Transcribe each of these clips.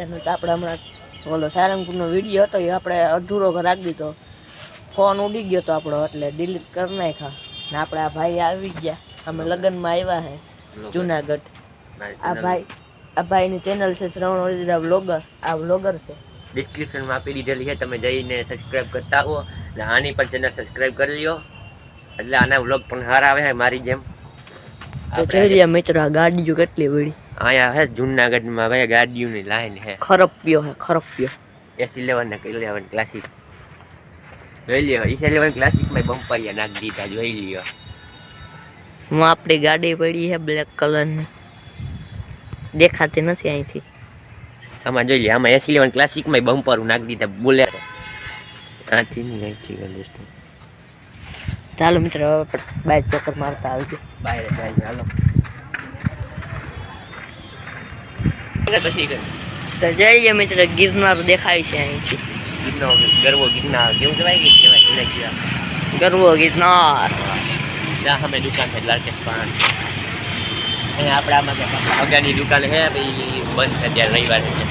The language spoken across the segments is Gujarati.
એનું તો આપણે હમણાં ઓલો સારંગપુરનો વિડીયો હતો એ આપણે અધૂરો રાખી દીધો, ફોન ઉડી ગયો તો આપણો એટલે ડિલીટ કરી નાખ્યા ને આપણે આ ભાઈ આવી ગયા, અમે લગ્નમાં આવ્યા હે જુનાગઢ. આ ભાઈની ચેનલ છે શ્રવણ વડેરા વ્લોગર, આ વ્લોગર છે, ડિસ્ક્રિપ્શનમાં આપી દીધેલી છે, તમે જઈને સબસ્ક્રાઇબ કરતા આવો અને આની પણ ચેનલ સબસ્ક્રાઇબ કરી લ્યો એટલે આના વ્લોગ પણ સારા આવે છે મારી જેમ. તો જોઈએ મિત્રો આ ગાડીઓ કેટલી વળી અહીંયા હે જુનાગઢમાં ભાઈ ગાડીઓની લાઈન છે, ખરપ્યો હે ખરપ્યો. S11 ને 11 ક્લાસિક જોઈ લ્યો, S11 ક્લાસિકમાં બમ્પરિયા નાખી દીધા, જોઈ લ્યો. હું આપણી ગાડી પડી છે બ્લેક કલરની, દેખાતી નથી અહીંથી. આમાં જોઈ લે, આમાં S11 ક્લાસિકમાં બમ્પર નાખી દીધા, બોલેરો આથી નહીં અહીંથી ગંદેશ. ચાલો મિત્રો બાઇક ચક્કર મારતા આવજો, બાય હાલો. તો જઈએ મિત્ર ગિરનાર દેખાય છે અહીંથી. ગરવો ગિરનાર કેવું કહેવાય કે કહેવાય ગરવો ગિરનાર. ત્યાં અમે દુકાન છે લાલટેક પાન, અહીંયા આપણે આમાં અગાની દુકાન છે ભાઈ, બંધ છે ત્યાં રવિવારે છે.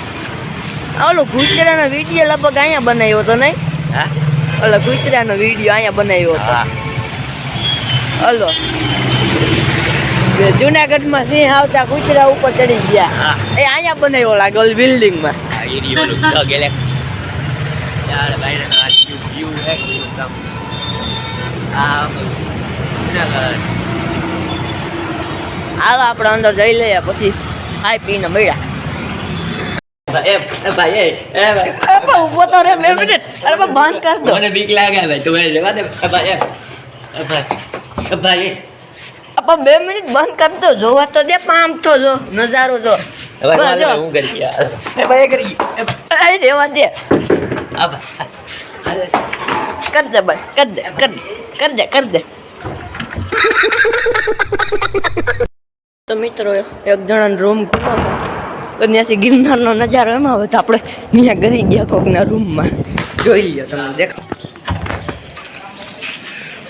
ઓલો ગુજરાતનો વિડીયો લગભગ અહીંયા બનાવ્યો હતો નહીં? હા, ઓલો ગુજરાતનો વિડીયો અહીંયા બનાવ્યો હતો. હલો જુનાગઢમાં સિંહ આવતા કુતરા ઉપર ચડી ગયા, એ અહીંયા બનાવ્યો લાગે ઓલી બિલ્ડિંગમાં. હાલો આપણે અંદર જઈ લઈએ, પછી ખાઈ પીને મળ્યા. ઉભો તો રે 2 મિનિટ, અરે બંધ કર દો, મને બીક લાગે ભાઈ, તું જવા દે ભાઈ. 2 મિનિટ બંધ કર દો, જોવા તો દે, આમ તો જો નજારો જો. હું કરી ગયા ભાઈ, કરી રેવા દે, કર દે ભાઈ, કર દે. તો મિત્રો એક જણાનો રૂમ ખુલ્લો હતો, ત્યાંથી ગિરનારનો નજારો એમાં આવે તો આપણે ત્યાં ગરી ગયા કોકના રૂમમાં. જોઈ લો તમે, દેખો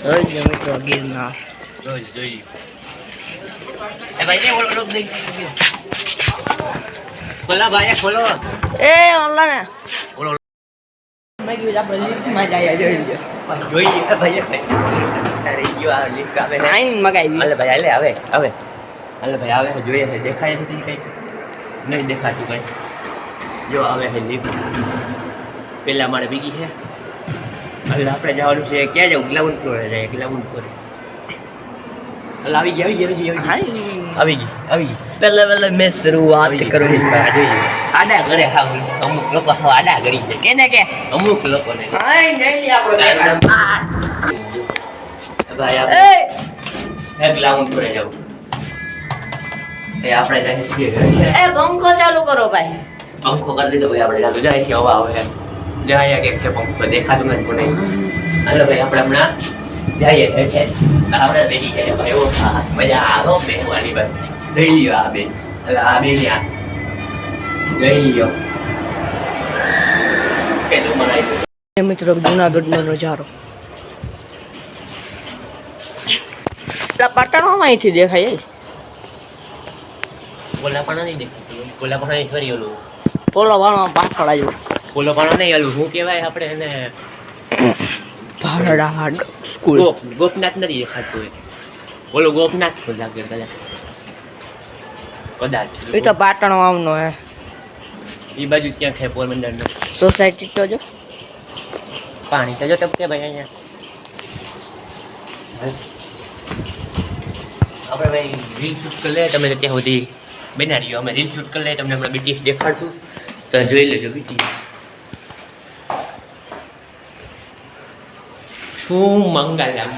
જોઈ લો મિત્રો ગિરનાર. જોઈ ભાઈ ઓલો દઈ ખોલા ભાઈ, ખોલો એ ઓલા ને ઓલો મેં કીધું આપણે લિફ્ટમાં જઈએ. જોઈ લો જોઈએ ભાઈ, અરે ગયો આ લિફ્ટ આવે ને આઈન મગાવી. હાલે ભાઈ, હાલે આવે હાલે ભાઈ આવે, જોઈએ છે, દેખાય છે કઈ નહીં દેખાતું કઈ. જો આવે છે લિફ્ટ, પેલા મારે બીજી છે. એટલે આપણે જવાનું છે ક્યાં જવું? ગ્રાઉન્ડ ફ્લોરે જાય, ગ્રાઉન્ડ ફ્લોર. એટલે આવી ગઈ. પહેલા મેં શરૂઆત કરું. આડા ઘરે ખાવ, અમુક લોકો આડા ઘડી જાય, કેને કે અમુક લોકોને ભાઈ આપણે ગ્રાઉન્ડ ફ્લોરે જવું. એ આપણે જાય છીએ એ પંખો ચાલુ કરો ભાઈ. પંખો કરી દીધો ભાઈ, આપણે ચાલુ જાય છે, હવા આવે જાય કે પંખો દેખાતું નથી કોને. હાલો ભાઈ આપણે હમણાં જઈએ હેઠે, આપણે બેસી ગયા ભાઈ, એવો મજા આવો બેસવાની ભાઈ. લઈ લ્યો આ બે, એટલે આ બે ને આ લઈ લ્યો. કેટલું મનાય મિત્રો જુનાગઢનો નજારો પાટણમાં અહીંથી દેખાય. પોલાપાણા નહીં દેખાતું, પોલાપાણા નહીં ફરી ઓલું પોલો વાળો પાછળ આવ્યો. પોલાપાણા નહીં ઓલું શું કહેવાય આપણે એને, ભારડા સ્કૂલ. ગોપનાથ નથી દેખાતું, ઓલો ગોપનાથ લાગે કદાચ. એ તો પાટણ આવનો હે, એ બાજુ ક્યાં છે પોરબંદર નો સોસાયટી તો જો પાણી તો જો ટપકે ભાઈ અહીંયા. આપણે ભાઈ રીલ શૂટ કરી લે, તમે ત્યાં સુધી બનાવી, અમે રીલ શૂટ કરી લે, તમને હમણાં બીટીએસ દેખાડશું તો જોઈ લેજો. બીટીએસ શું મંગલમ.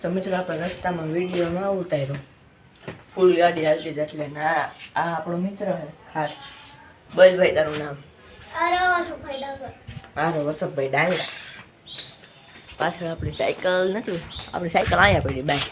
તો મિત્રો આપણે રસ્તામાં વિડીયો ન ઉતાર્યો, ફૂલ ગાડી હાલતી જ એટલે ના. આ આપણો મિત્ર છે ખાસ, ભાઈ તારું નામ? આરો વસતભાઈ ડાંગરા. પાછળ આપણી સાયકલ નથી, આપણી સાયકલ અહીંયા પડી બાય.